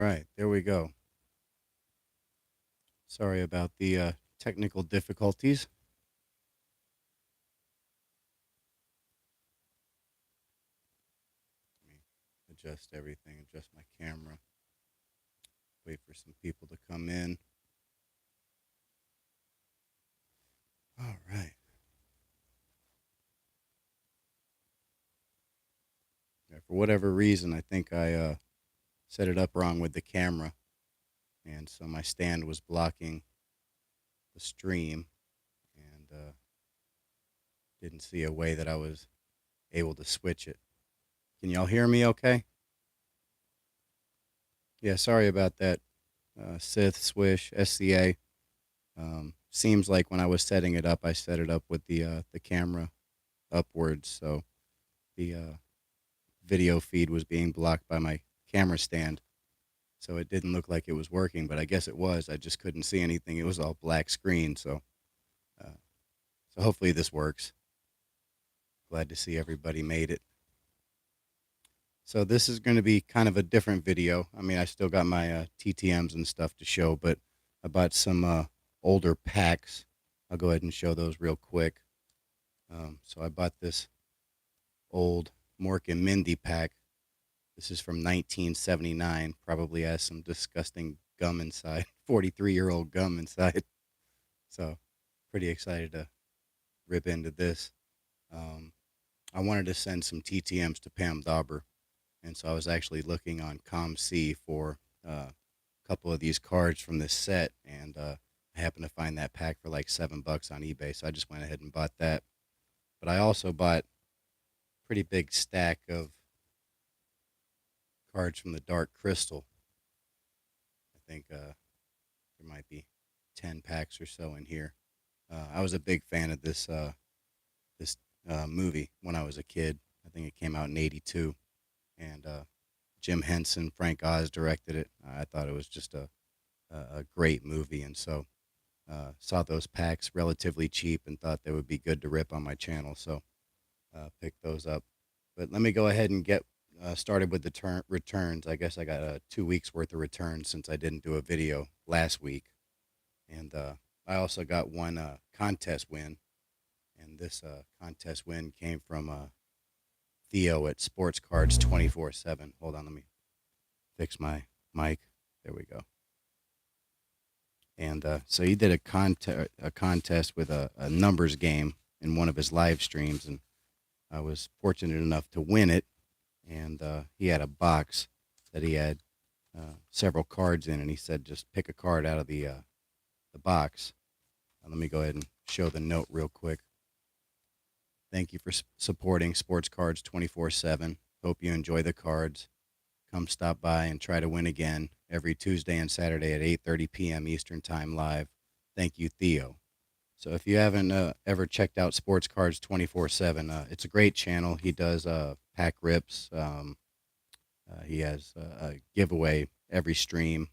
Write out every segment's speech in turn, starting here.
Right, there we go. Sorry about the technical difficulties. Let me adjust everything, adjust my camera, wait for some people to come in. All right. Yeah, for whatever reason, I think I set it up wrong with the camera, and so my stand was blocking the stream, and didn't see a way that I was able to switch it. Can y'all hear me okay? Yeah, sorry about that. Sith, Swish, SCA. Seems like when I was setting it up, I set it up with the camera upwards, so the video feed was being blocked by my camera stand. So it didn't look like it was working, but I guess it was. I just couldn't see anything. It was all black screen. Uh, so hopefully this works. Glad to see everybody made it. So this is going to be kind of a different video. I mean, I still got my TTMs and stuff to show, but I bought some older packs. I'll go ahead and show those real quick. So I bought this old Mork and Mindy pack. This is from 1979. Probably has some disgusting gum inside, 43-year-old gum inside. So pretty excited to rip into this. Um, I wanted to send some TTMs to Pam Dauber, and so I was actually looking on ComC for a couple of these cards from this set, and I happened to find that pack for like $7 on eBay, so I just went ahead and bought that. But I also bought a pretty big stack of cards from the Dark Crystal. I think there might be 10 packs or so in here. I was a big fan of this movie when I was a kid. I think it came out in '82, and Jim Henson, Frank Oz directed it. I thought it was just a great movie, and so saw those packs relatively cheap and thought they would be good to rip on my channel, so picked those up. But let me go ahead and get started with the returns. I guess I got 2 weeks worth of returns since I didn't do a video last week, and I also got one contest win, and this contest win came from Theo at Sports Cards 24/7. Hold on, let me fix my mic. There we go. And so he did a contest with a numbers game in one of his live streams, and I was fortunate enough to win it. And he had a box that he had several cards in, and he said just pick a card out of the box. Let me go ahead and show the note real quick. Thank you for supporting Sports Cards 24/7. Hope you enjoy the cards. Come stop by and try to win again every Tuesday and Saturday at 8:30 p.m. Eastern Time live. Thank you, Theo. So if you haven't ever checked out Sports Cards 24/7, it's a great channel. He does pack rips. He has a giveaway every stream,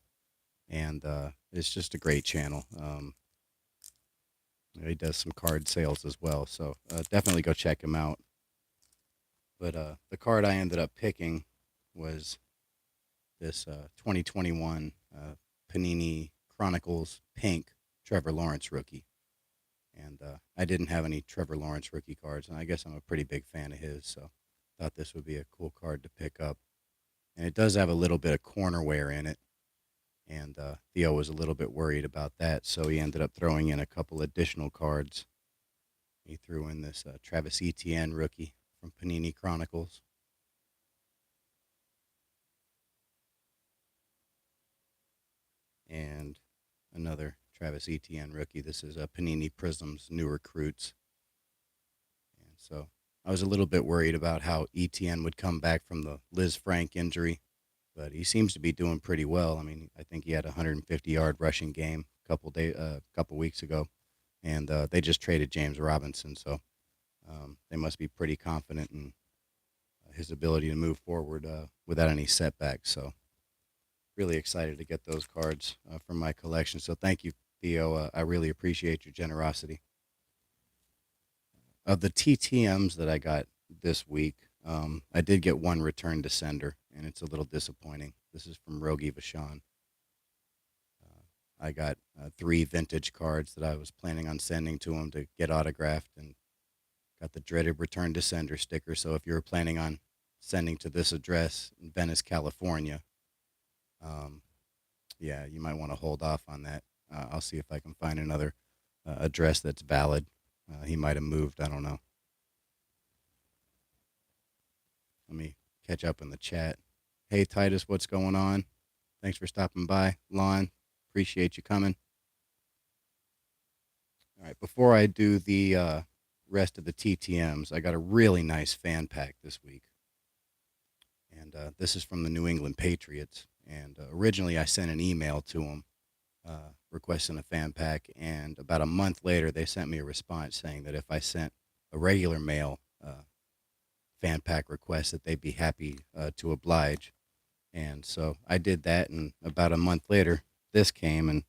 and it's just a great channel. He does some card sales as well, so definitely go check him out. But the card I ended up picking was this 2021 Panini Chronicles Pink Trevor Lawrence rookie. And I didn't have any Trevor Lawrence rookie cards, and I guess I'm a pretty big fan of his, so thought this would be a cool card to pick up. And it does have a little bit of corner wear in it, and Theo was a little bit worried about that, so he ended up throwing in a couple additional cards. He threw in this Travis Etienne rookie from Panini Chronicles. And another Travis Etienne rookie. This is Panini Prism's new recruits. And so I was a little bit worried about how Etienne would come back from the Liz Frank injury, but he seems to be doing pretty well. I mean, I think he had a 150-yard rushing game couple weeks ago, and they just traded James Robinson, so they must be pretty confident in his ability to move forward without any setbacks. So really excited to get those cards from my collection. So thank you, Theo. I really appreciate your generosity. Of the TTMs that I got this week, I did get one return to sender, and it's a little disappointing. This is from Rogi Vachon. I got 3 vintage cards that I was planning on sending to him to get autographed, and got the dreaded return to sender sticker. So if you were planning on sending to this address in Venice, California, um, yeah, you might want to hold off on that. I'll see if I can find another address that's valid. He might have moved. I don't know. Let me catch up in the chat. Hey, Titus, what's going on? Thanks for stopping by. Lon, appreciate you coming. All right, before I do the rest of the TTMs, I got a really nice fan pack this week. And this is from the New England Patriots. And originally I sent an email to them requesting a fan pack. And about a month later, they sent me a response saying that if I sent a regular mail fan pack request, that they'd be happy to oblige. And so I did that. And about a month later, this came, and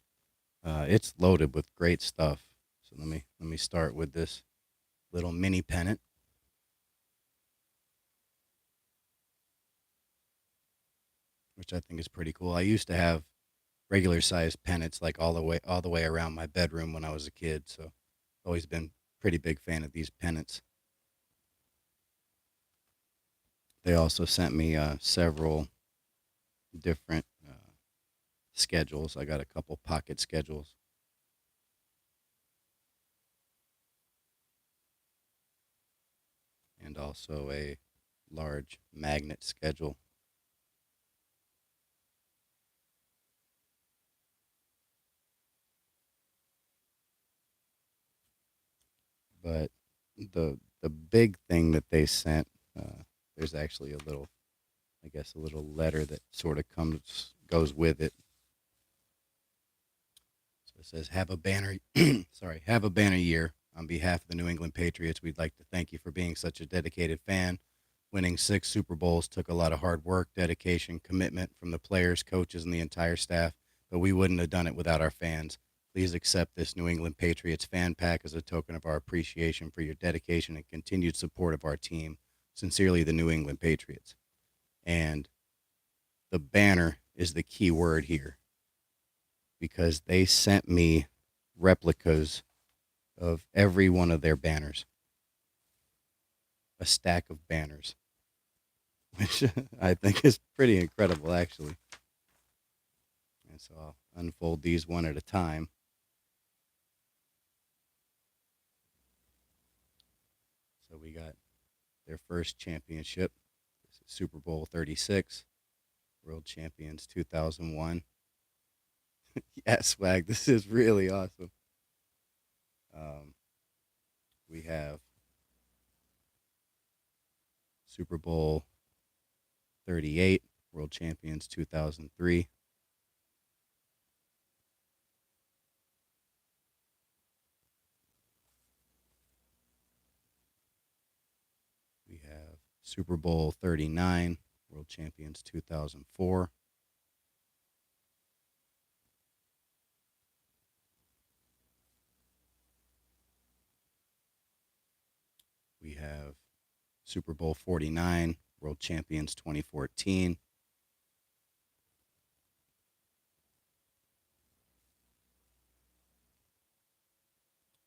it's loaded with great stuff. So let me start with this little mini pennant, which I think is pretty cool. I used to have regular sized pennants like all the way around my bedroom when I was a kid. So always been pretty big fan of these pennants. They also sent me several different schedules. I got a couple pocket schedules. And also a large magnet schedule. But the big thing that they sent, there's actually a little, I guess, a little letter that sort of goes with it. So it says, "Have a banner, sorry, have a banner year. On behalf of the New England Patriots, we'd like to thank you for being such a dedicated fan. Winning 6 Super Bowls took a lot of hard work, dedication, commitment from the players, coaches, and the entire staff, but we wouldn't have done it without our fans. Please accept this New England Patriots fan pack as a token of our appreciation for your dedication and continued support of our team. Sincerely, the New England Patriots." And the banner is the key word here, because they sent me replicas of every one of their banners, a stack of banners, which I think is pretty incredible, actually. And so I'll unfold these one at a time. So we got their first championship. This is Super Bowl 36, World Champions 2001. Yeah, swag. This is really awesome. Um, we have Super Bowl 38, World Champions 2003. We have Super Bowl 39, World Champions 2004. We have Super Bowl 49, World Champions 2014.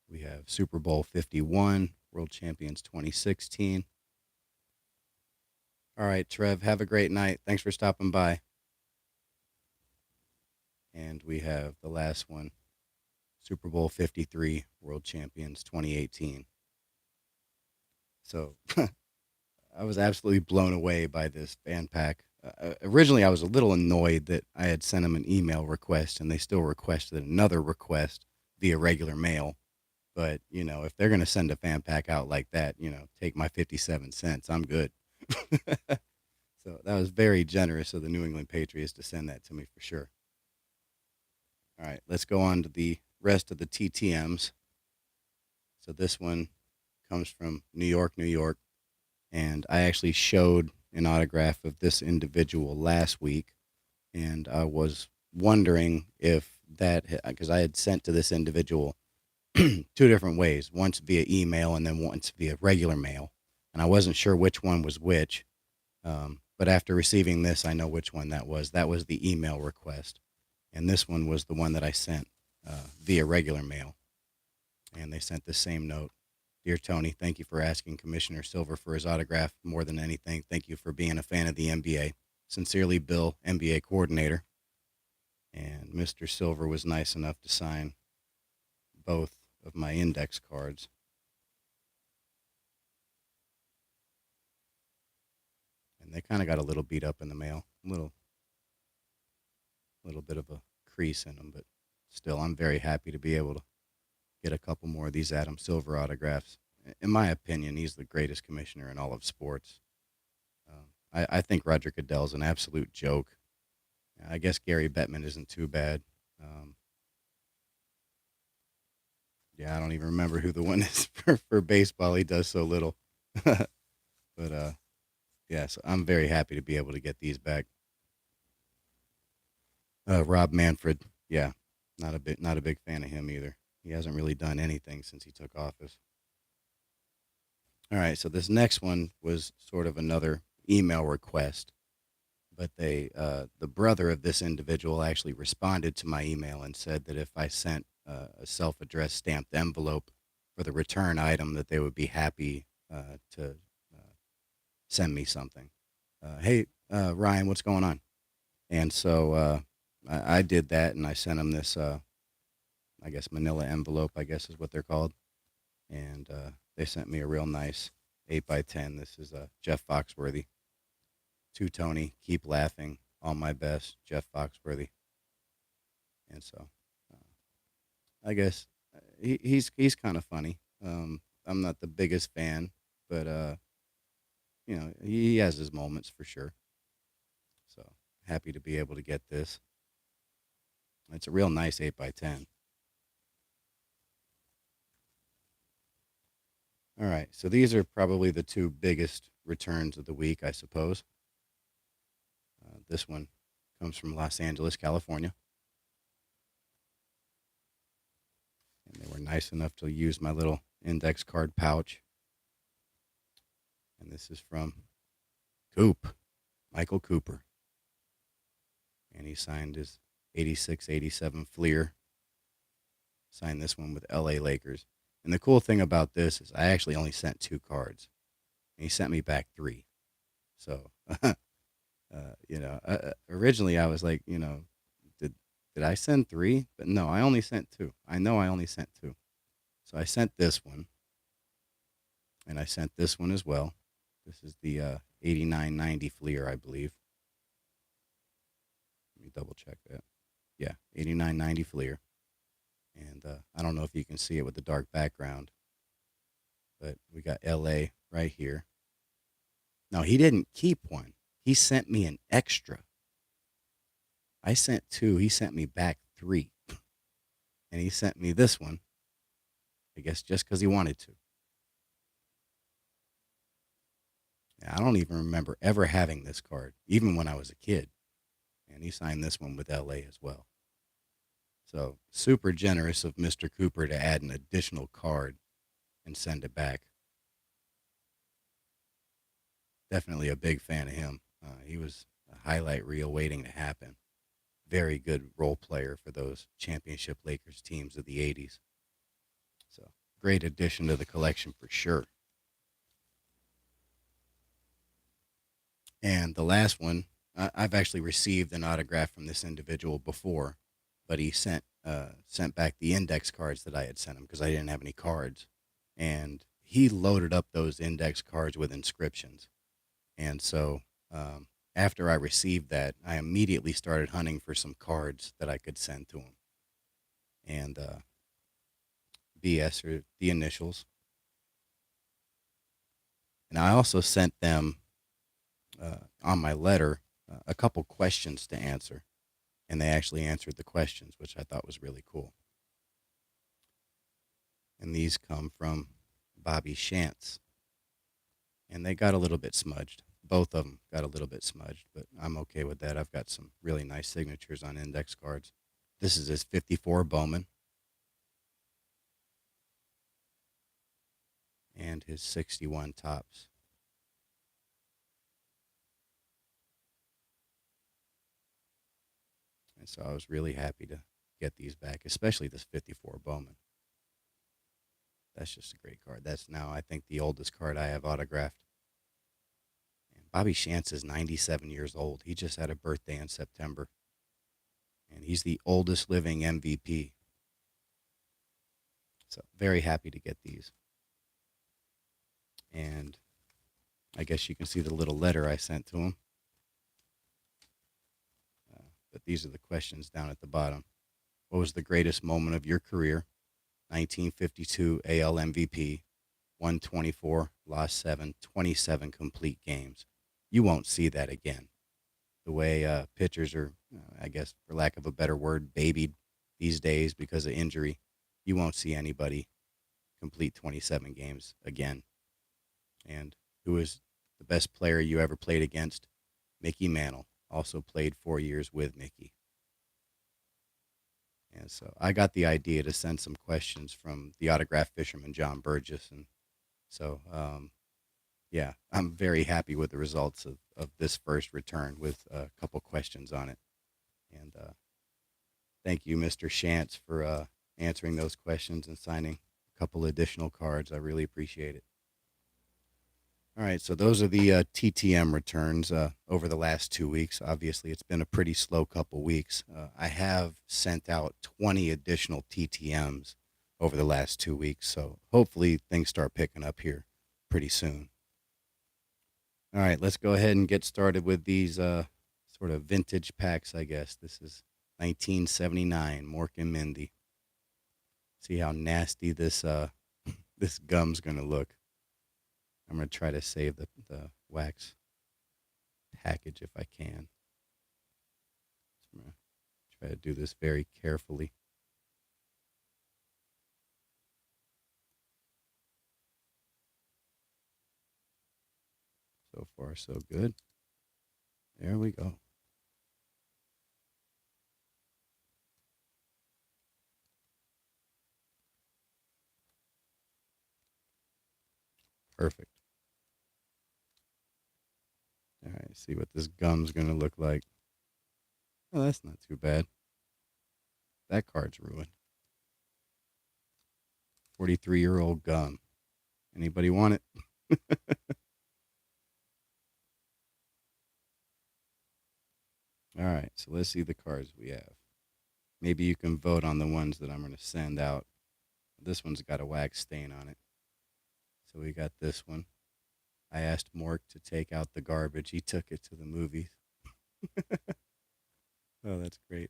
We have Super Bowl 51, World Champions 2016. All right, Trev, have a great night. Thanks for stopping by. And we have the last one, Super Bowl 53, World Champions 2018. So I was absolutely blown away by this fan pack. Originally, I was a little annoyed that I had sent them an email request and they still requested another request via regular mail. But, if they're going to send a fan pack out like that, take my 57 cents. I'm good. So that was very generous of the New England Patriots to send that to me for sure. All right, let's go on to the rest of the TTMs. So this one comes from New York, New York. And I actually showed an autograph of this individual last week. And I was wondering if because I had sent to this individual 2 different ways, once via email and then once via regular mail. And I wasn't sure which one was which. But But after receiving this, I know which one that was. That was the email request. And this one was the one that I sent via regular mail. And they sent the same note. Dear Tony, thank you for asking Commissioner Silver for his autograph. More than anything, thank you for being a fan of the NBA. Sincerely, Bill, NBA coordinator. And Mr. Silver was nice enough to sign both of my index cards. And they kind of got a little beat up in the mail. Little bit of a crease in them, but still, I'm very happy to be able to get a couple more of these Adam Silver autographs. In my opinion, he's the greatest commissioner in all of sports. I think Roger Goodell's an absolute joke. I guess Gary Bettman isn't too bad. Um, yeah, I don't even remember who the one is for baseball. He does so little. But yeah, so I'm very happy to be able to get these back. Rob Manfred, yeah, not a big fan of him either. He hasn't really done anything since he took office. All right, so this next one was sort of another email request, but the brother of this individual actually responded to my email and said that if I sent a self-addressed stamped envelope for the return item, that they would be happy to send me something. Hey, Ryan, what's going on? And so I did that, and I sent him this, I guess, manila envelope, I guess is what they're called. And they sent me a real nice 8 by 10. This is Jeff Foxworthy. To Tony, keep laughing. All my best, Jeff Foxworthy. And so I guess he's kind of funny. I'm not the biggest fan, but he has his moments for sure. So happy to be able to get this. It's a real nice 8 by 10. All right, so these are probably the two biggest returns of the week, I suppose. This one comes from Los Angeles, California. And they were nice enough to use my little index card pouch. And this is from Michael Cooper. And he signed his 86-87 Fleer. Signed this one with LA Lakers. And the cool thing about this is I actually only sent 2 cards. And he sent me back 3. So, originally I was like, did I send 3? But no, I only sent 2. I know I only sent 2. So I sent this one. And I sent this one as well. This is the 89-90 Fleer, I believe. Let me double check that. Yeah, 89-90 Fleer. And I don't know if you can see it with the dark background, but we got LA right here. No, he didn't keep one. He sent me an extra. I sent 2. He sent me back 3. And he sent me this one, I guess just because he wanted to. I don't even remember ever having this card, even when I was a kid. And he signed this one with LA as well. So super generous of Mr. Cooper to add an additional card and send it back. Definitely a big fan of him. He was a highlight reel waiting to happen. Very good role player for those championship Lakers teams of the 80s. So great addition to the collection for sure. And the last one, I've actually received an autograph from this individual before, but he sent back the index cards that I had sent him because I didn't have any cards. And he loaded up those index cards with inscriptions. And so after I received that, I immediately started hunting for some cards that I could send to him. And BS are the initials. And I also sent them on my letter a couple questions to answer. And they actually answered the questions, which I thought was really cool. And these come from Bobby Shantz. And they got a little bit smudged. Both of them got a little bit smudged, but I'm okay with that. I've got some really nice signatures on index cards. This is his 54 Bowman and his 61 Tops. And so I was really happy to get these back, especially this 54 Bowman. That's just a great card. That's now, I think, the oldest card I have autographed. And Bobby Shantz is 97 years old. He just had a birthday in September. And he's the oldest living MVP. So very happy to get these. And I guess you can see the little letter I sent to him. But these are the questions down at the bottom. What was the greatest moment of your career? 1952 AL MVP, 124, lost 7, 27 complete games. You won't see that again. The way pitchers are, I guess, for lack of a better word, babied these days because of injury, you won't see anybody complete 27 games again. And who is the best player you ever played against? Mickey Mantle. Also played 4 years with Mickey. And so I got the idea to send some questions from the autograph fisherman, John Burgess. And so, yeah, I'm very happy with the results of this first return with a couple questions on it. And thank you, Mr. Shantz, for answering those questions and signing a couple additional cards. I really appreciate it. All right, so those are the TTM returns over the last 2 weeks. Obviously, it's been a pretty slow couple weeks. I have sent out 20 additional TTMs over the last 2 weeks, so hopefully things start picking up here pretty soon. All right, let's go ahead and get started with these sort of vintage packs, I guess. This is 1979, Mork and Mindy. See how nasty this this gum's going to look. I'm going to try to save the wax package if I can. So I'm going to try to do this very carefully. So far, so good. There we go. Perfect. All right, see what this gum's going to look like. Oh, that's not too bad. That card's ruined. 43-year-old gum. Anybody want it? All right, so let's see the cards we have. Maybe you can vote on the ones that I'm going to send out. This one's got a wax stain on it. So we got this one. I asked Mork to take out the garbage. He took it to the movies. Oh, that's great.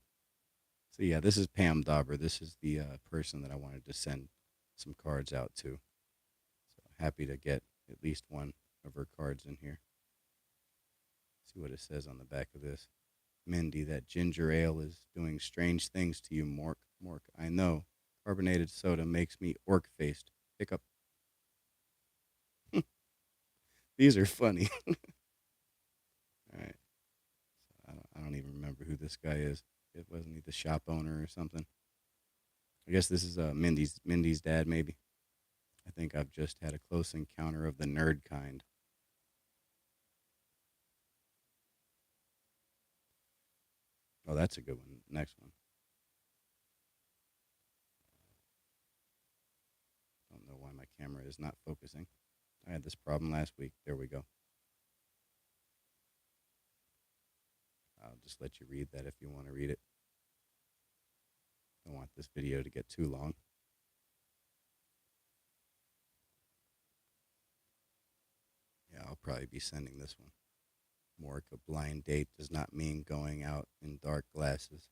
So yeah, this is Pam Dauber. This is the person that I wanted to send some cards out to. So happy to get at least one of her cards in here. See what it says on the back of this. Mindy, that ginger ale is doing strange things to you, Mork. Mork, I know. Carbonated soda makes me orc-faced. Hiccup. These are funny. All right. So I don't even remember who this guy is. It wasn't he the shop owner or something. I guess this is Mindy's dad, maybe. I think I've just had a close encounter of the nerd kind. Oh, that's a good one. Next one. I don't know why my camera is not focusing. I had this problem last week. There we go. I'll just let you read that if you want to read it. I don't want this video to get too long. Yeah, I'll probably be sending this one. Mork, a blind date does not mean going out in dark glasses.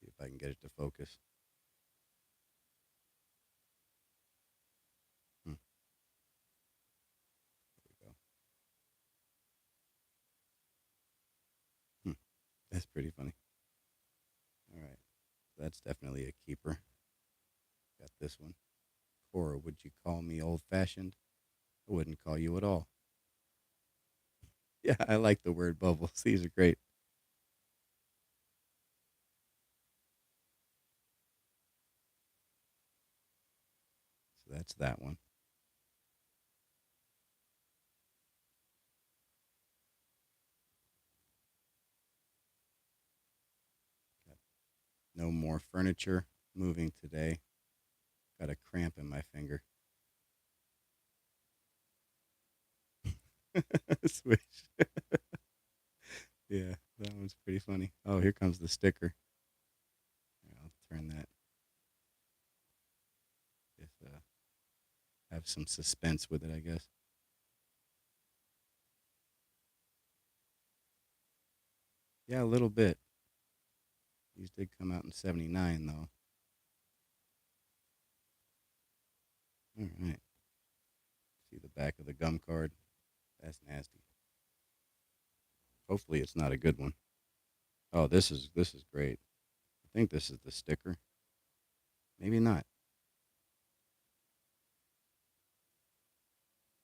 See if I can get it to focus. There we go. That's pretty funny. All right. That's definitely a keeper. Got this one. Cora, would you call me old fashioned? I wouldn't call you at all. Yeah, I like the word bubbles. These are great. So that's that one. No more furniture moving today. Got a cramp in my finger. Switch. Yeah, that one's pretty funny. Oh, here comes the sticker. I'll turn that. If have some suspense with it, I guess. Yeah, a little bit. These did come out in '79, though. All right. See the back of the gum card. That's nasty. Hopefully, it's not a good one. Oh, this is great. I think this is the sticker. Maybe not.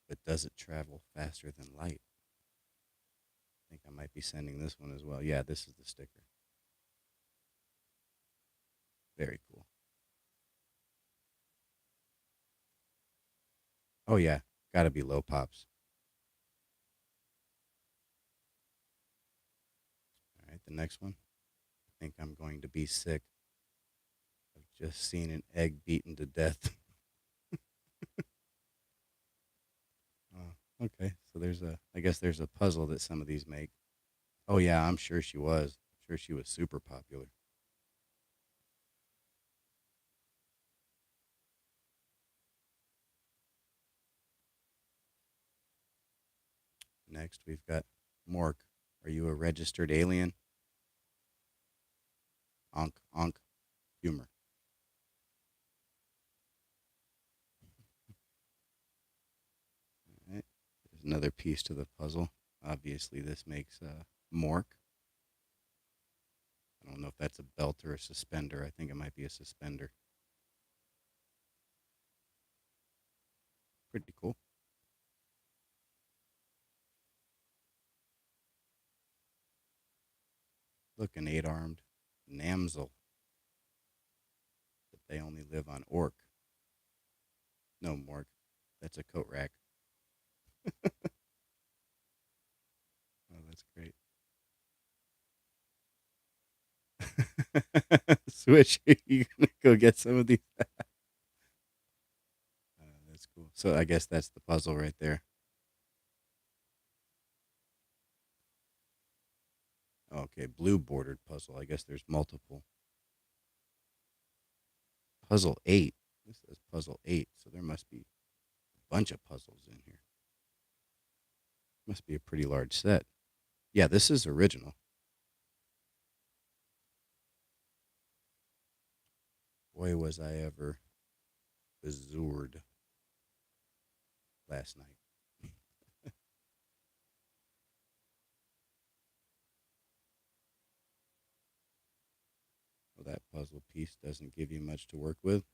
But does it travel faster than light? I think I might be sending this one as well. Yeah, this is the sticker. Very cool. Oh yeah, gotta be low pops. All right, the next one. I think I'm going to be sick. I've just seen an egg beaten to death. Okay, so I guess there's a puzzle that some of these make. Oh yeah, I'm sure she was. I'm sure she was super popular. Next, we've got Mork. Are you a registered alien? Onk, onk, humor. All right, there's another piece to the puzzle. Obviously, this makes Mork. I don't know if that's a belt or a suspender. I think it might be a suspender. Pretty cool. Look, an eight-armed Namsel, but they only live on Orc. No, Mork. That's a coat rack. Oh, that's great. Switch. You gonna go get some of these? That's cool. So I guess that's the puzzle right there. Okay, blue bordered puzzle. I guess there's multiple. Puzzle 8. This says puzzle 8, so there must be a bunch of puzzles in here. Must be a pretty large set. Yeah, this is original. Boy, was I ever bezured last night. Well, that puzzle piece doesn't give you much to work with.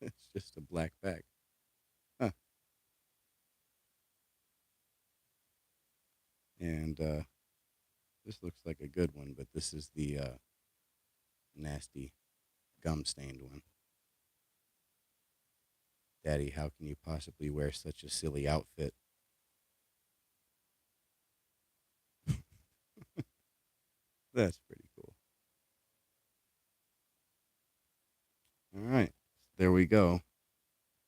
It's just a black bag. Huh. And this looks like a good one, but this is the nasty gum stained one. Daddy, how can you possibly wear such a silly outfit? That's pretty cool. All right. There we go.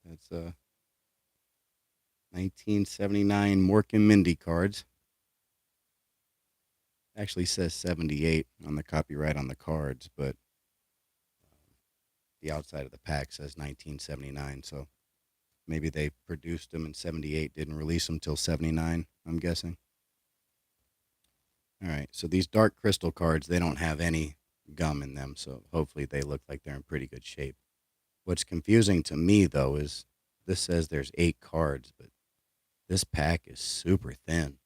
That's 1979 Mork and Mindy cards. Actually says 78 on the copyright on the cards, but the outside of the pack says 1979. So maybe they produced them in 78, didn't release them till 79, I'm guessing. All right. So these dark crystal cards, they don't have any gum in them. So hopefully they look like they're in pretty good shape. What's confusing to me, though, is this says there's 8 cards, but this pack is super thin.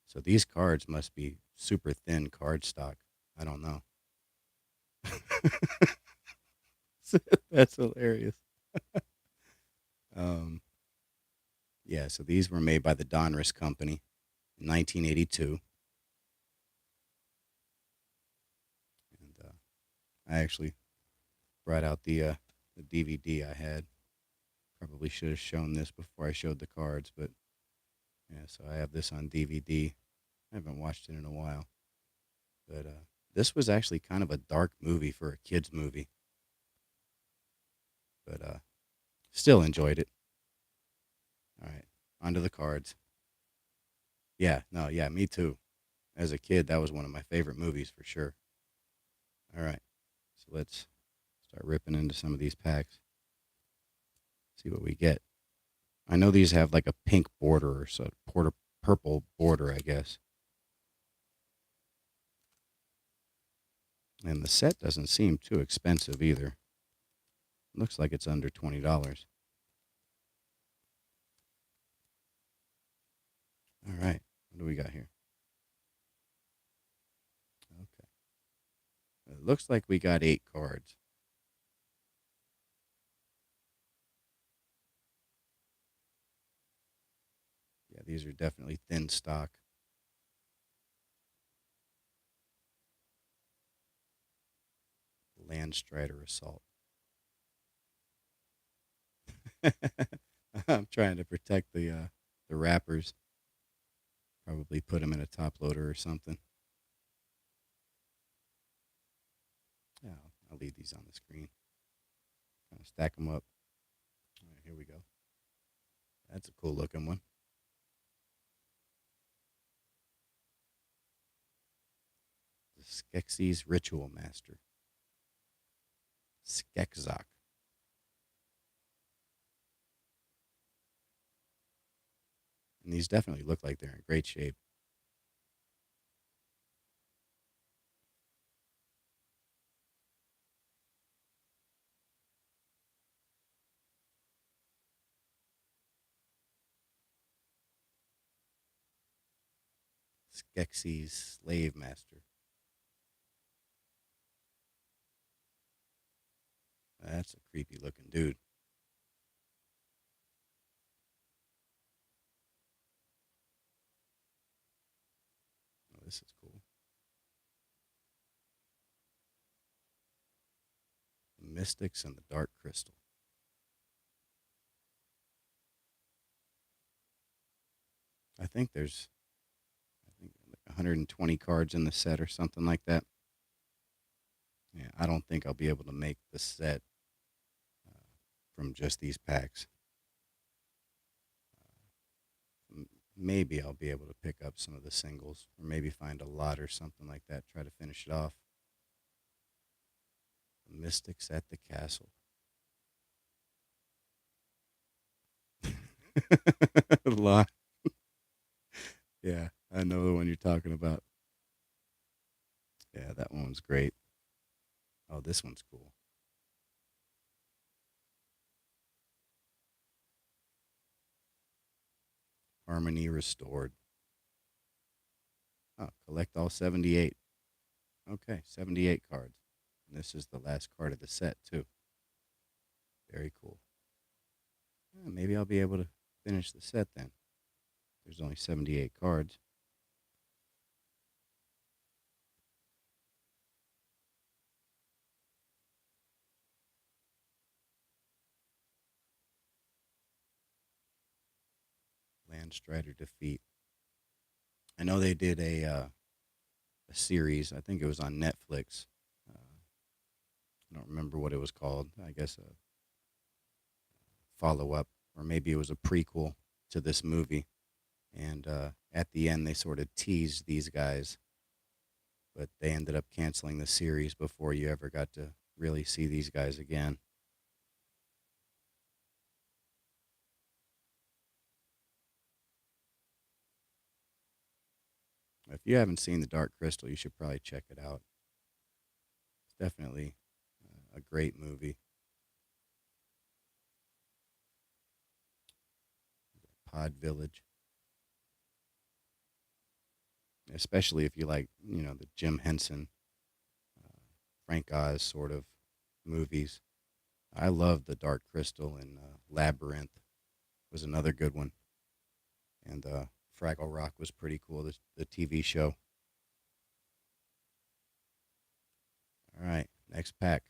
So these cards must be super thin card stock. I don't know. That's hilarious. Um, yeah, so these were made by the Donruss Company in 1982. And I actually brought out the DVD I had. Probably should have shown this before I showed the cards, but yeah, so I have this on DVD. I haven't watched it in a while, but this was actually kind of a dark movie for a kids movie, but still enjoyed it. All right, onto the cards. Yeah, no, yeah, me too. As a kid, that was one of my favorite movies for sure. All right, so let's start ripping into some of these packs. See what we get. I know these have like a pink border or so, purple border, I guess. And the set doesn't seem too expensive either. Looks like it's under $20. All right, what do we got here? Okay, it looks like we got 8 cards. Yeah, these are definitely thin stock. Landstrider Assault. I'm trying to protect the wrappers. Probably put them in a top loader or something. Yeah, I'll leave these on the screen. Kind of stack them up. All right, here we go. That's a cool looking one. The Skeksis Ritual Master. Skekzok. And these definitely look like they're in great shape. Skeksis Slave Master. That's a creepy looking dude. Oh, this is cool. The Mystics and the Dark Crystal. I think there's like 120 cards in the set or something like that. Yeah, I don't think I'll be able to make the set from just these packs. Maybe I'll be able to pick up some of the singles, or maybe find a lot or something like that. Try to finish it off. The Mystics at the Castle. Lot. Yeah, I know the one you're talking about. Yeah, that one's great. Oh, this one's cool. Harmony Restored. Oh, collect all 78. Okay, 78 cards. And this is the last card of the set, too. Very cool. Yeah, maybe I'll be able to finish the set then. There's only 78 cards. Landstrider Defeat. I know they did a series. I think it was on Netflix. I don't remember what it was called. I guess a follow up, or maybe it was a prequel to this movie. And at the end, they sort of teased these guys, but they ended up canceling the series before you ever got to really see these guys again. If you haven't seen The Dark Crystal, you should probably check it out. It's definitely a great movie. Pod Village, especially if you like, the Jim Henson, uh, Frank Oz sort of movies. I love The Dark Crystal, and Labyrinth was another good one. And Fraggle Rock was pretty cool, the TV show. All right, next pack.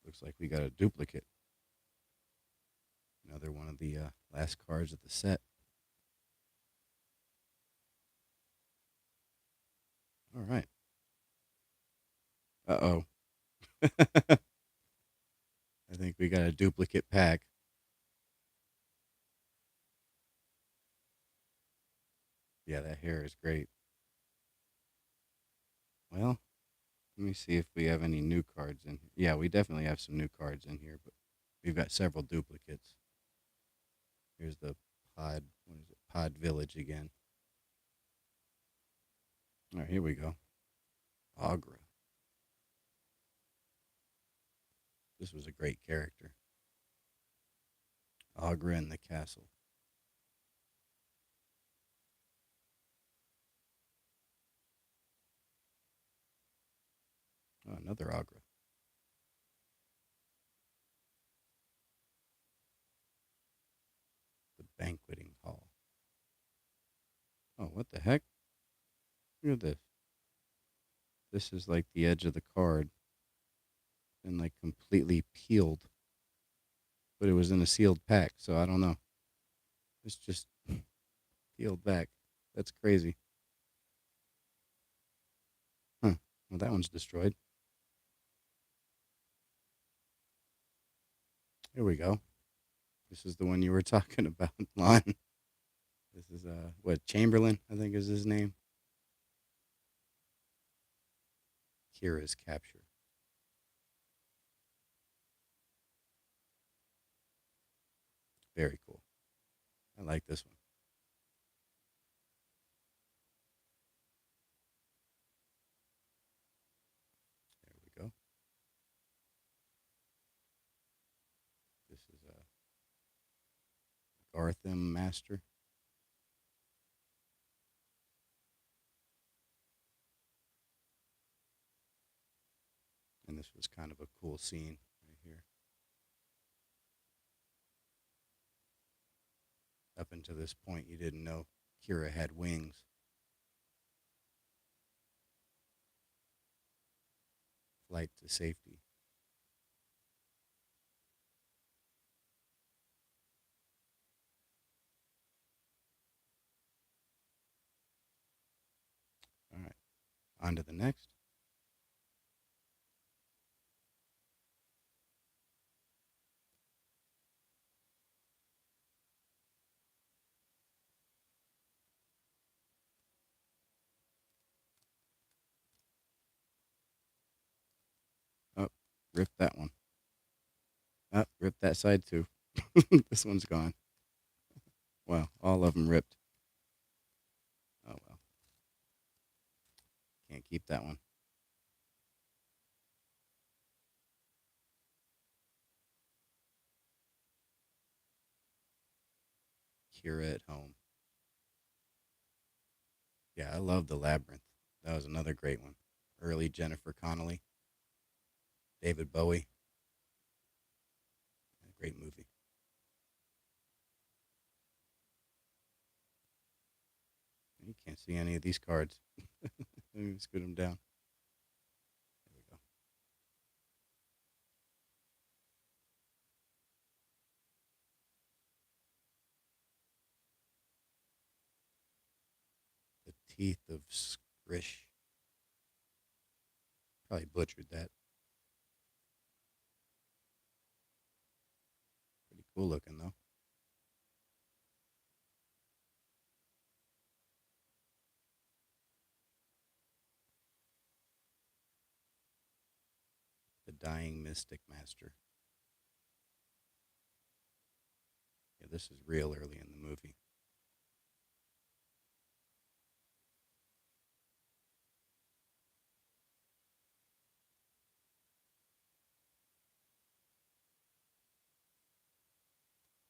Looks like we got a duplicate. Another one of the last cards of the set. All right. Uh-oh. I think we got a duplicate pack. Yeah, that hair is great. Well, let me see if we have any new cards in here. Yeah, we definitely have some new cards in here, but we've got several duplicates. Here's the Pod, what is it? Pod Village again. All right, here we go. Agra. This was a great character. Agra and the castle. Oh, another Agra. The banqueting hall. Oh, what the heck? Look at this. This is like the edge of the card and like completely peeled, but it was in a sealed pack, so I don't know. It's just peeled back. That's crazy. Huh. Well, that one's destroyed. Here we go. This is the one you were talking about, Lon. This is what, Chamberlain, I think is his name. Kira's capture. Very cool. I like this one. There we go. This is a Gartham Master. And this was kind of a cool scene right here. Up until this point, you didn't know Kira had wings. Flight to safety. All right, on to the next. Oh, rip that one. Oh, rip that side too. This one's gone. Wow, all of them ripped. Oh well, can't keep that one. Kira at home. Yeah, I love the Labyrinth. That was another great one. Early Jennifer Connelly, David Bowie. Great movie. You can't see any of these cards. Let me scoot them down. There we go. The Teeth of Skrish. Probably butchered that. Pretty cool looking though. The Dying Mystic Master. Yeah, this is real early in the movie.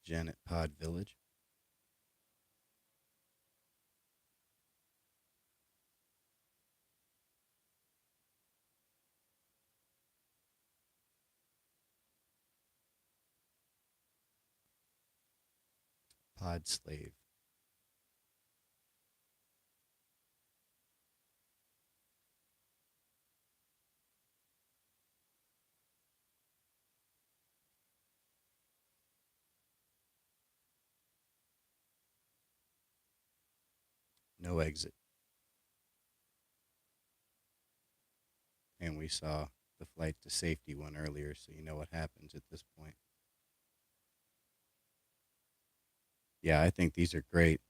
Janet Pod Village. Pod Slave. No exit. And we saw the flight to safety one earlier, so you know what happens at this point. Yeah, I think these are great.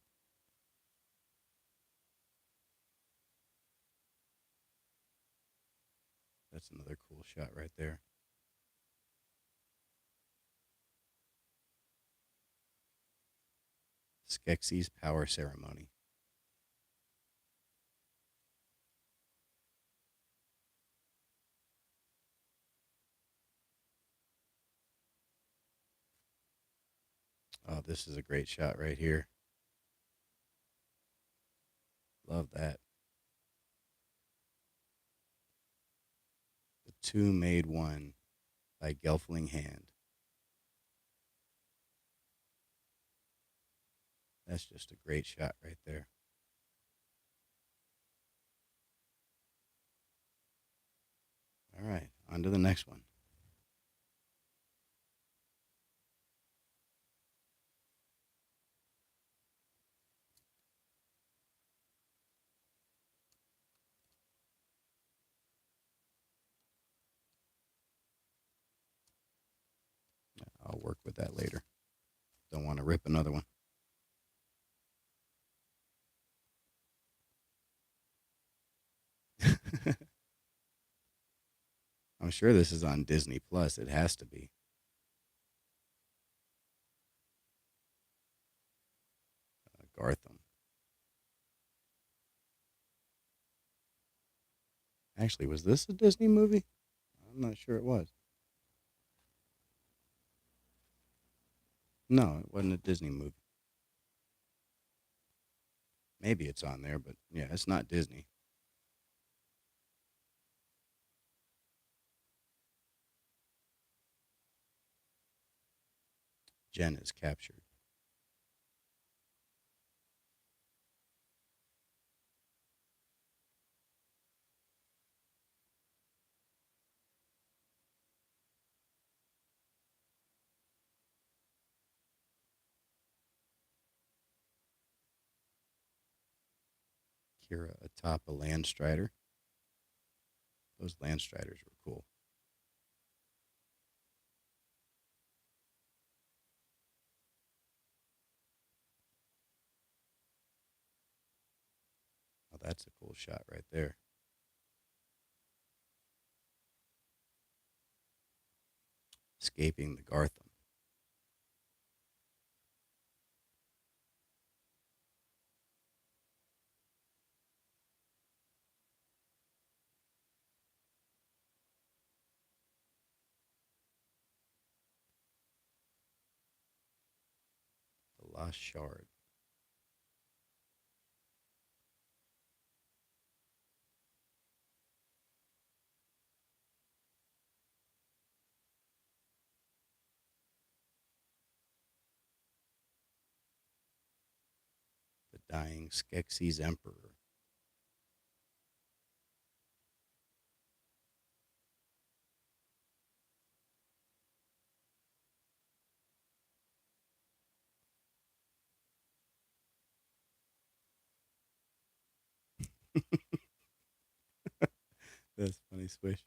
That's another cool shot right there. Skeksis power ceremony. Oh, this is a great shot right here. Love that. The two made one by Gelfling hand. That's just a great shot right there. All right, on to the next one. I'll work with that later. Don't want to rip another one. I'm sure this is on Disney Plus. It has to be. Gartham. Actually, was this a Disney movie? I'm not sure it was. No, it wasn't a Disney movie. Maybe it's on there, but yeah, it's not Disney. Jen is captured. Kira atop a Landstrider. Those Landstriders were cool. Oh, that's a cool shot right there. Escaping the Gartham. The Lost Shard. The dying Skeksis Emperor. That's funny, Swish.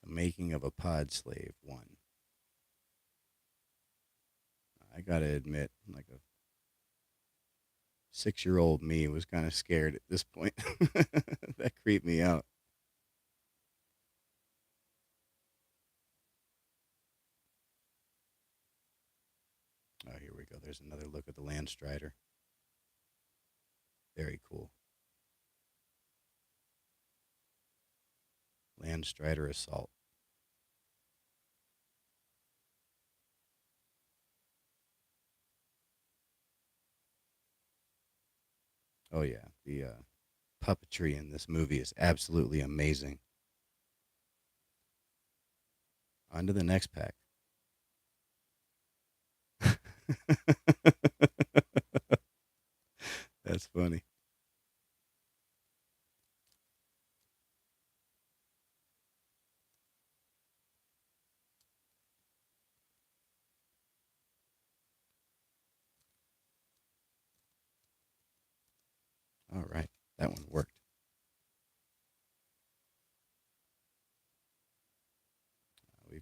The Making of a Pod Slave 1. I gotta admit, like a 6-year-old me was kind of scared at this point. That creeped me out. Oh, here we go. There's another look at the Landstrider. Very cool. Landstrider Assault. Oh, yeah. The puppetry in this movie is absolutely amazing. On to the next pack. That's funny.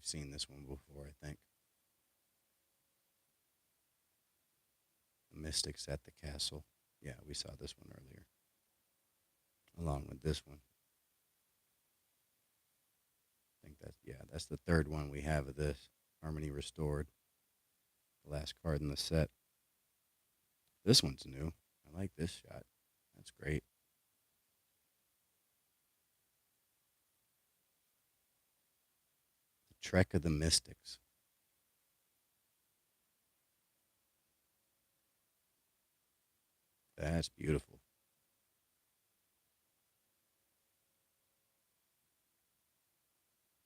We've seen this one before, I think. The Mystics at the Castle. Yeah, we saw this one earlier, along with this one. I think that's the third one we have of this. Harmony Restored, the last card in the set. This one's new. I like this shot. That's great. The Trek of the Mystics. That's beautiful.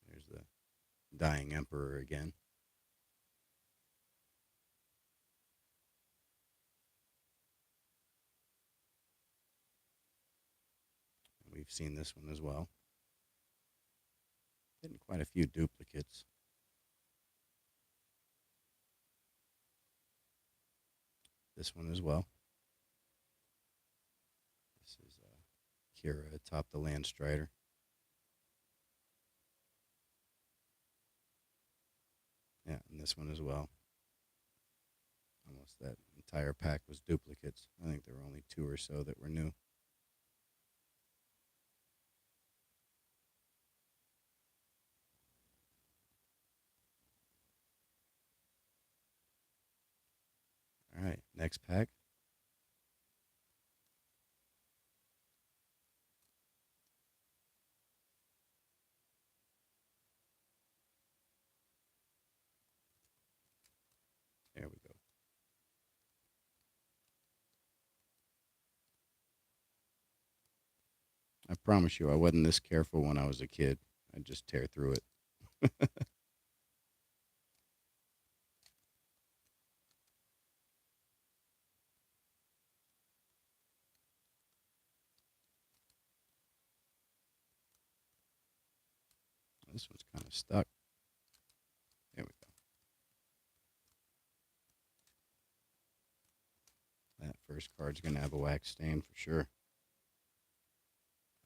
There's the Dying Emperor again. We've seen this one as well. Getting quite a few duplicates. This one as well. This is Kira atop the Land Strider. Yeah, and this one as well. Almost that entire pack was duplicates. I think there were only two or so that were new. All right, next pack. There we go. I promise you, I wasn't this careful when I was a kid. I'd just tear through it. This one's kind of stuck. There we go. That first card's going to have a wax stain for sure.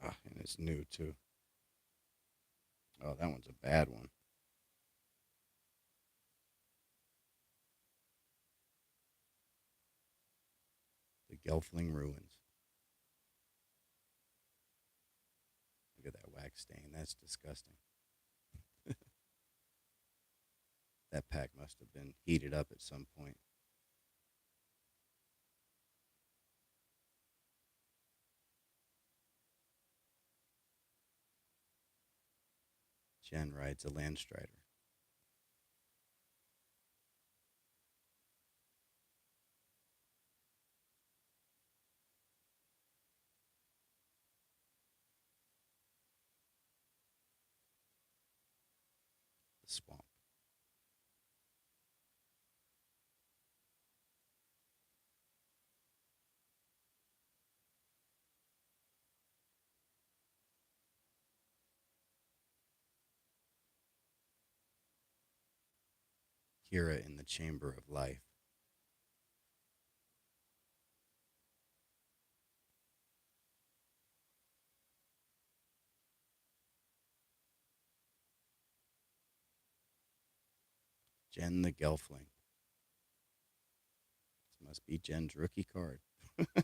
Ah, and it's new too. Oh, that one's a bad one. The Gelfling Ruins. Look at that wax stain. That's disgusting. That pack must have been heated up at some point. Jen rides a Land Strider. The Swamp. Kira in the Chamber of Life. Jen the Gelfling. This must be Jen's rookie card. There we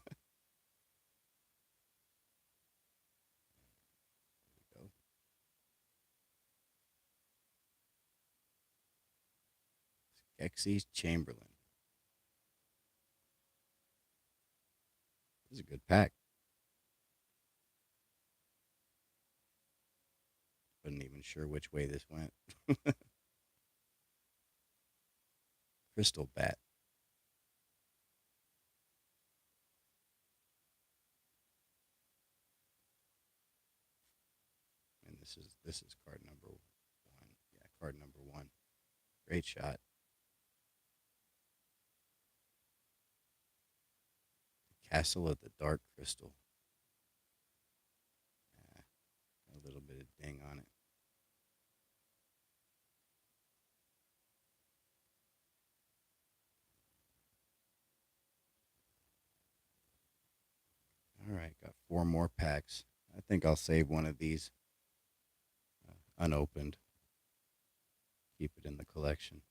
go. Xyz Chamberlain. This is a good pack. Wasn't even sure which way this went. Crystal Bat. And this is card number one. Yeah, card number one. Great shot. Castle of the Dark Crystal. A little bit of ding on it. All right, got four more packs. I think I'll save one of these unopened. Keep it in the collection.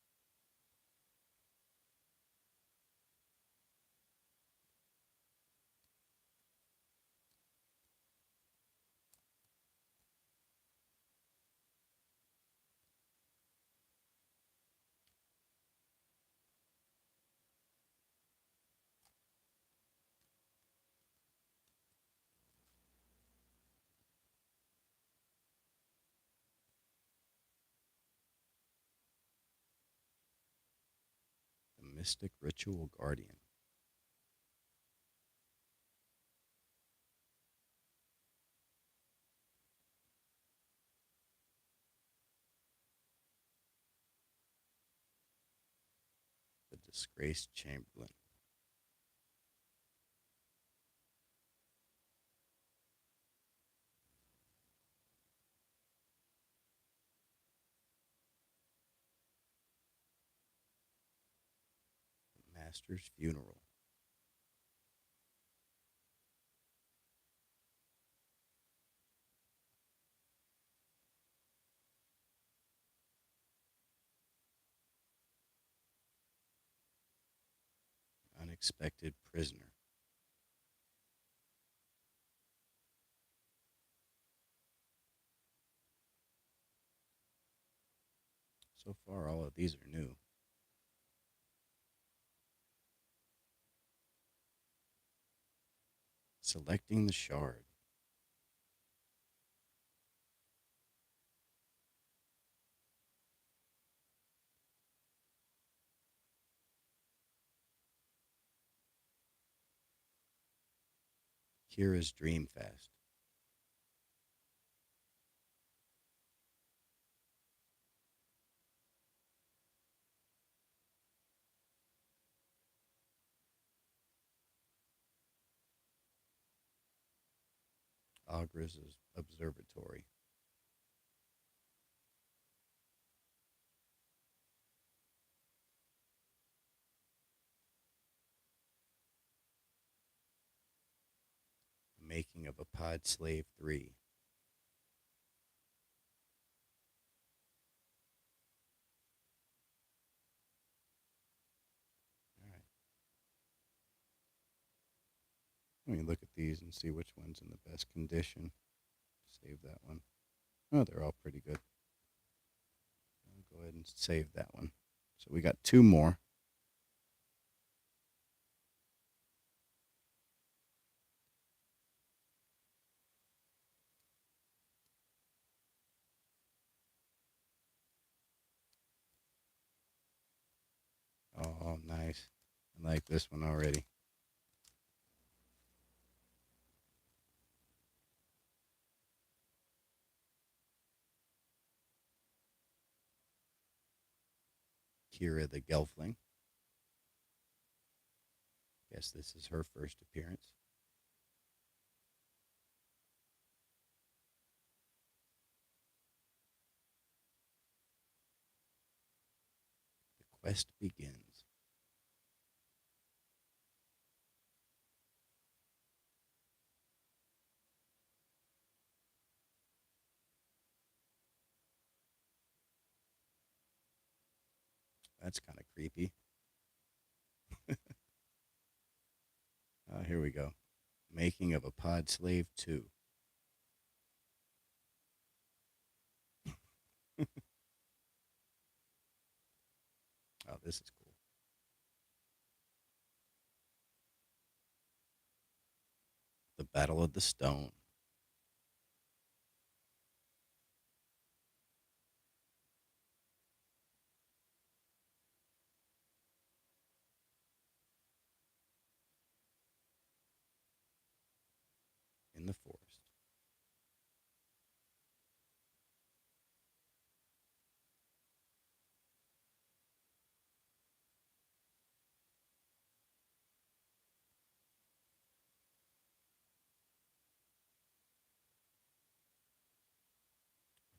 The Mystic Ritual Guardian. The Disgraced Chamberlain. The Master's Funeral. Unexpected Prisoner. So far, all of these are new. Selecting the Shard. Kira's Dream Fast. Agra's Observatory. Making of a Pod Slave 3. All right. Let me look at these and see which one's in the best condition. Save that one. Oh, they're all pretty good. I'll go ahead and save that one. So we got two more. Oh, nice. I like this one already. Kira the Gelfling. Guess this is her first appearance. The quest begins. That's kind of creepy. Here we go. Making of a Pod Slave 2. Oh, this is cool. The Battle of the Stone. In the Forest.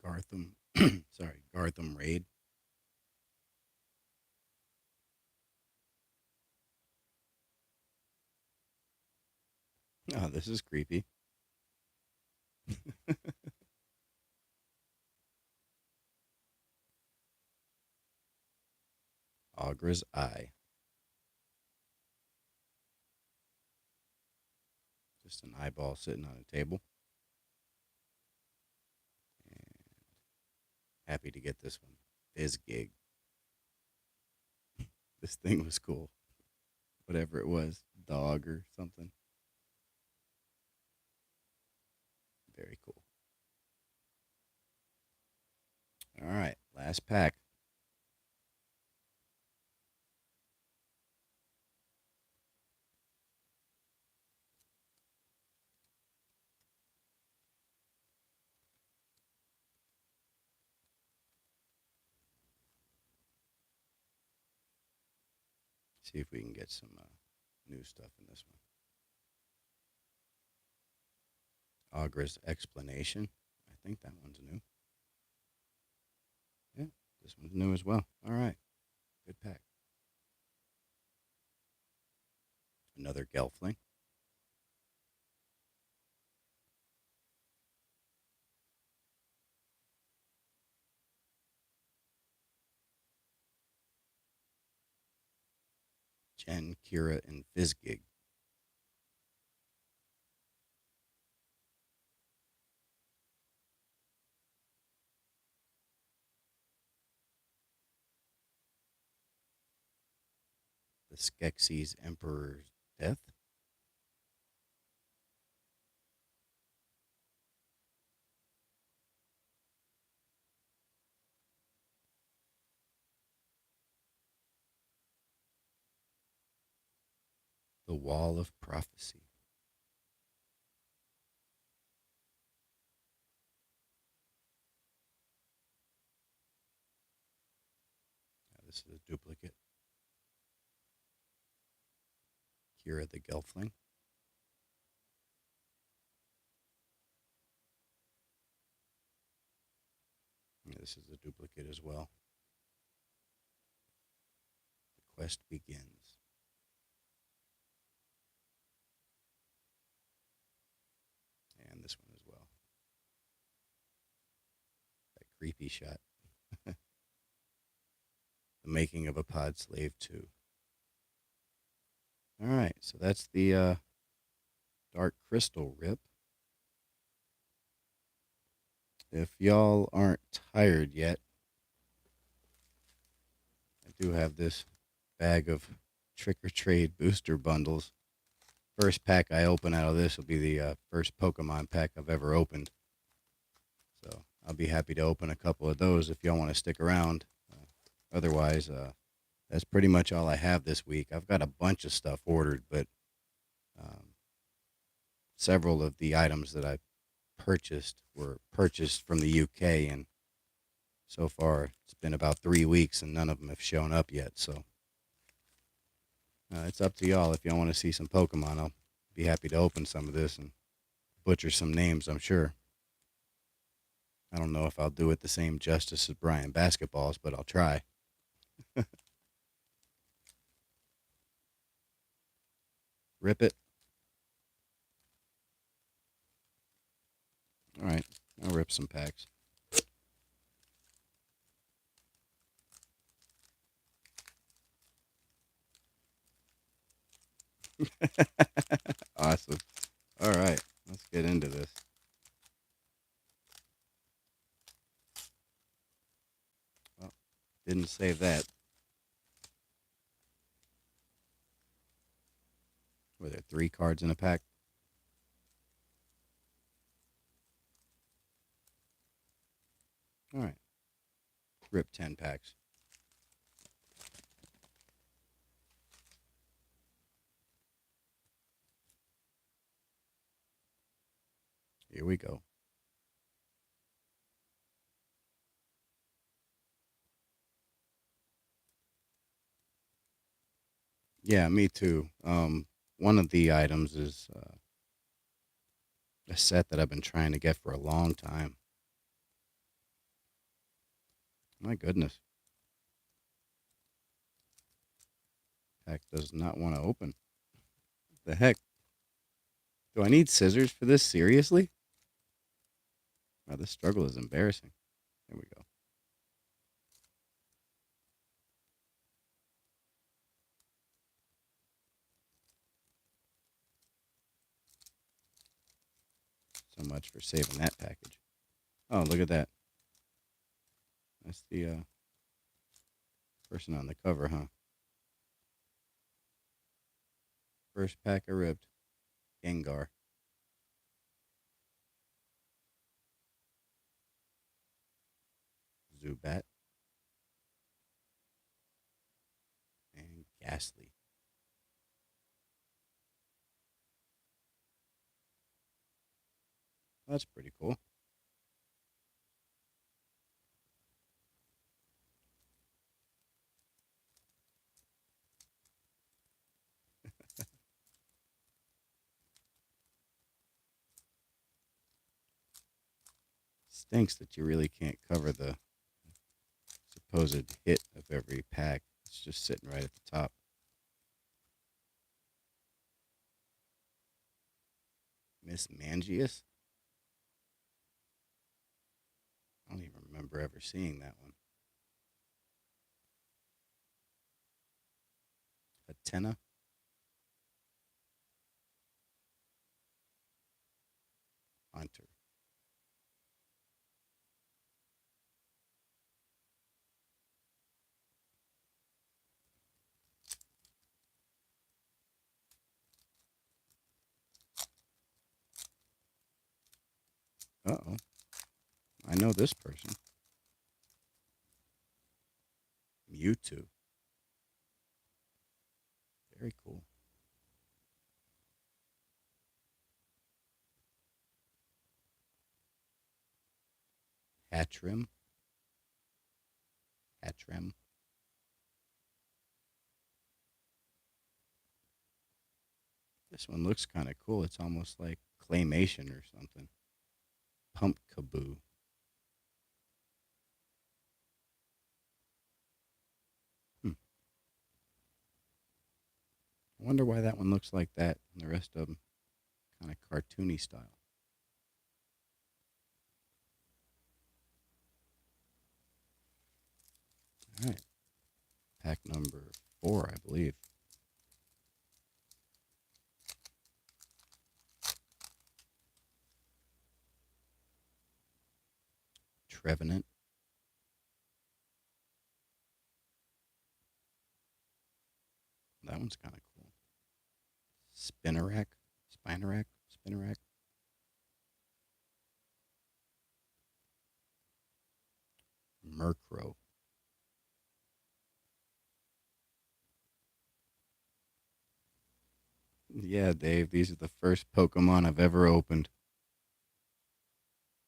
Gartham. Sorry, Gartham Raid. Oh, this is creepy. Augra's eye. Just an eyeball sitting on a table. And happy to get this one. Gig. This thing was cool. Whatever it was, dog or something. Very cool. All right, last pack. See if we can get some new stuff in this one. Augra's explanation. I think that one's new. Yeah, this one's new as well. All right, good pack. Another Gelfling. Jen, Kira, and Fizzgig. The Skeksis Emperor's Death. The Wall of Prophecy. Now, this is a duplicate. Kira the Gelfling. Yeah, this is a duplicate as well. The quest begins. And this one as well. That creepy shot. The Making of a Pod Slave 2. All right, so that's the Dark Crystal rip. If y'all aren't tired yet, I do have this bag of Trick or Trade booster bundles. First pack I open out of this will be the first Pokemon pack I've ever opened. So I'll be happy to open a couple of those if y'all want to stick around. Otherwise, that's pretty much all I have this week. I've got a bunch of stuff ordered, but several of the items that I purchased were purchased from the UK, and so far it's been about 3 weeks and none of them have shown up yet. So it's up to y'all. If y'all want to see some Pokemon, I'll be happy to open some of this and butcher some names, I'm sure. I don't know if I'll do it the same justice as Brian Basketballs, but I'll try. Rip it. All right, I'll rip some packs. Awesome. All right, let's get into this. Well, didn't save that. Were there 3 cards in a pack? All right. Rip 10 packs. Here we go. Yeah, me too. One of the items is a set that I've been trying to get for a long time. My goodness. Pack does not want to open. The heck? Do I need scissors for this? Seriously? Wow, this struggle is embarrassing. There we go. So much for saving that package. Oh, look at that. That's the person on the cover, huh? First pack of ribbed. Gengar. Zubat. And Ghastly. That's pretty cool. Stinks that you really can't cover the supposed hit of every pack. It's just sitting right at the top. Miss Mangius? I don't even remember ever seeing that one. Hatena? Hunter. Uh-oh. I know this person. Mewtwo. Very cool. Hatchrim. Hatchrim. This one looks kind of cool. It's almost like claymation or something. Pump Kaboo. Hmm. I wonder why that one looks like that and the rest of them kind of cartoony style. All right. Pack number 4, I believe. Trevenant. That one's kind of cool. Spinnerack. Spinarak. Spinnerack. Murkrow. Yeah, Dave, these are the first Pokemon I've ever opened.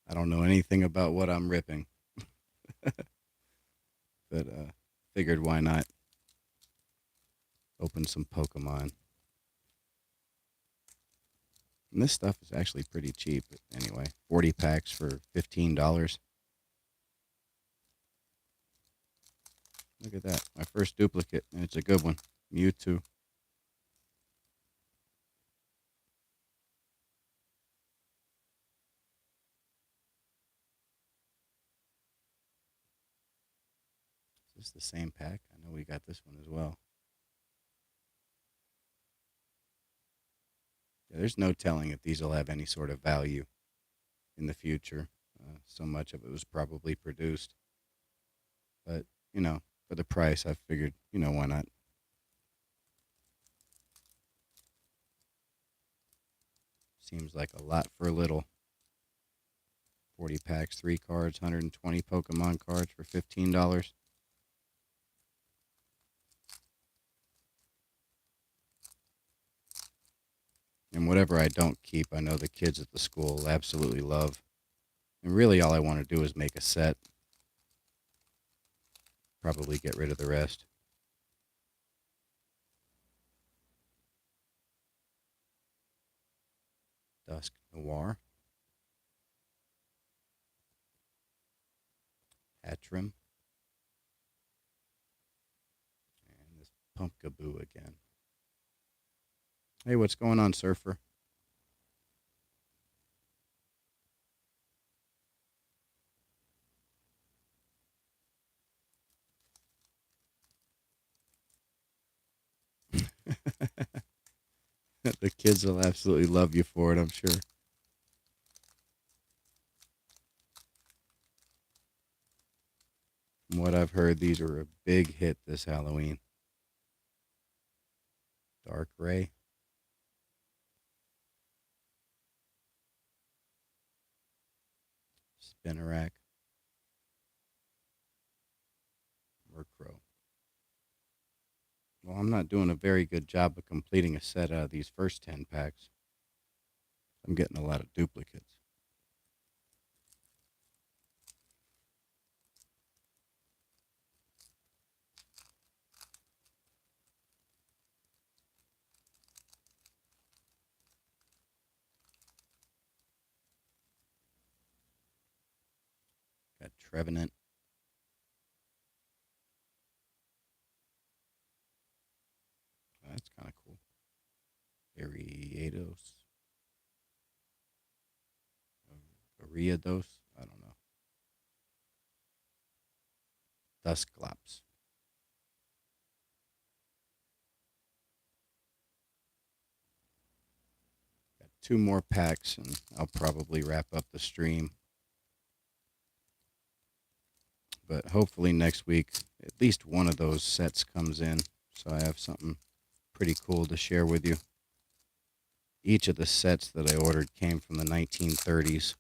I don't know anything about what I'm ripping, but figured why not open some Pokemon. And this stuff is actually pretty cheap anyway. 40 packs for $15. Look at that. My first duplicate, and it's a good one. Mewtwo. Is this the same pack? I know we got this one as well. Yeah, there's no telling if these will have any sort of value in the future. So much of it was probably produced. But, for the price, I figured, why not? Seems like a lot for a little. 40 packs, 3 cards, 120 Pokemon cards for $15. And whatever I don't keep, I know the kids at the school absolutely love. And really, all I want to do is make a set. Probably get rid of the rest. Dusk Noir. Hatchrim. And this Pumpkaboo again. Hey, what's going on, Surfer? The kids will absolutely love you for it, I'm sure. From what I've heard, these are a big hit this Halloween. Dark gray. Spinnerack. Murkrow. Well, I'm not doing a very good job of completing a set out of these first 10 packs. I'm getting a lot of duplicates. Got Trevenant. That's kind of cool. Ariados. Ariados. I don't know. Dusclops. Got 2 more packs, and I'll probably wrap up the stream. But hopefully next week, at least one of those sets comes in, so I have something pretty cool to share with you. Each of the sets that I ordered came from the 1930s,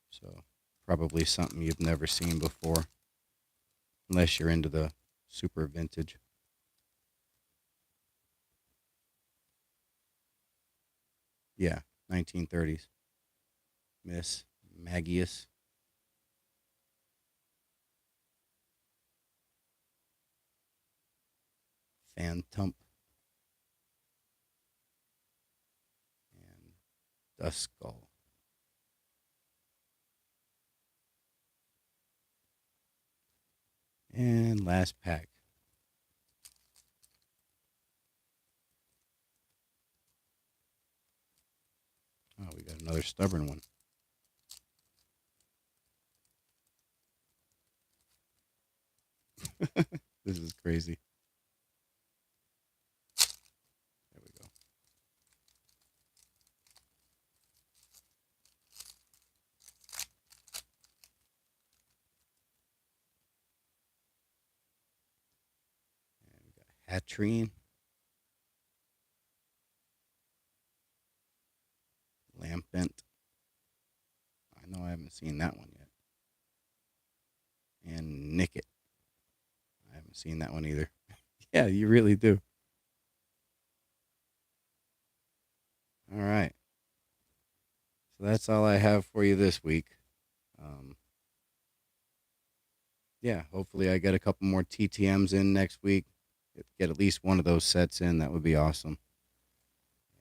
so probably something you've never seen before, unless you're into the super vintage. Yeah, 1930s. Miss Magius. Phantump. And Duskull. And last pack. Oh, we got another stubborn one. This is crazy. There we go. And we got Hatrine. Lampent. I know I haven't seen that one yet. And Nickit. I haven't seen that one either. Yeah, you really do. All right. So that's all I have for you this week. Um, yeah, hopefully I get a couple more TTMs in next week. Get at least one of those sets in. That would be awesome.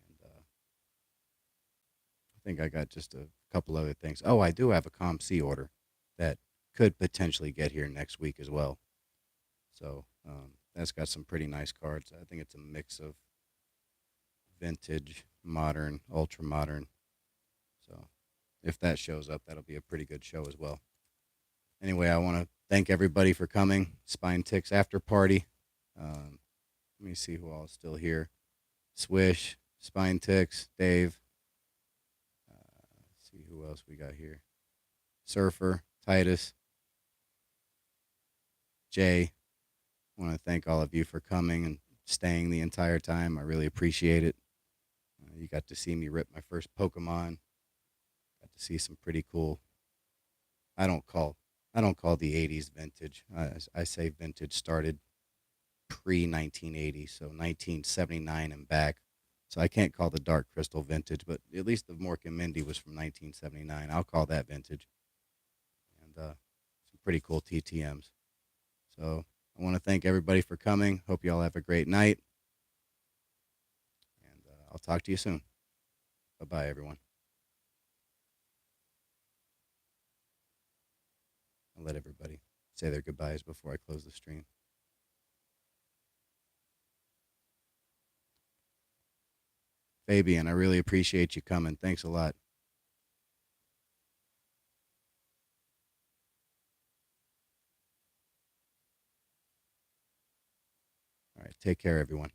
And I think I got just a couple other things. Oh, I do have a ComC order that could potentially get here next week as well. So that's got some pretty nice cards. I think it's a mix of vintage, modern, ultra modern. So if that shows up, that'll be a pretty good show as well. Anyway, I want to thank everybody for coming. Spine Ticks after party. Let me see who all is still here. Swish, Spine Ticks, Dave. Let's see who else we got here. Surfer, Titus, Jay. I want to thank all of you for coming and staying the entire time. I really appreciate it. You got to see me rip my first Pokemon. Got to see some pretty cool. I don't call the '80s vintage. I say vintage started pre 1980, so 1979 and back. So I can't call the Dark Crystal vintage, but at least the Mork and Mindy was from 1979. I'll call that vintage. And some pretty cool TTMs. So I want to thank everybody for coming. Hope you all have a great night. And I'll talk to you soon. Bye-bye, everyone. I'll let everybody say their goodbyes before I close the stream. Fabian, I really appreciate you coming. Thanks a lot. All right, take care, everyone.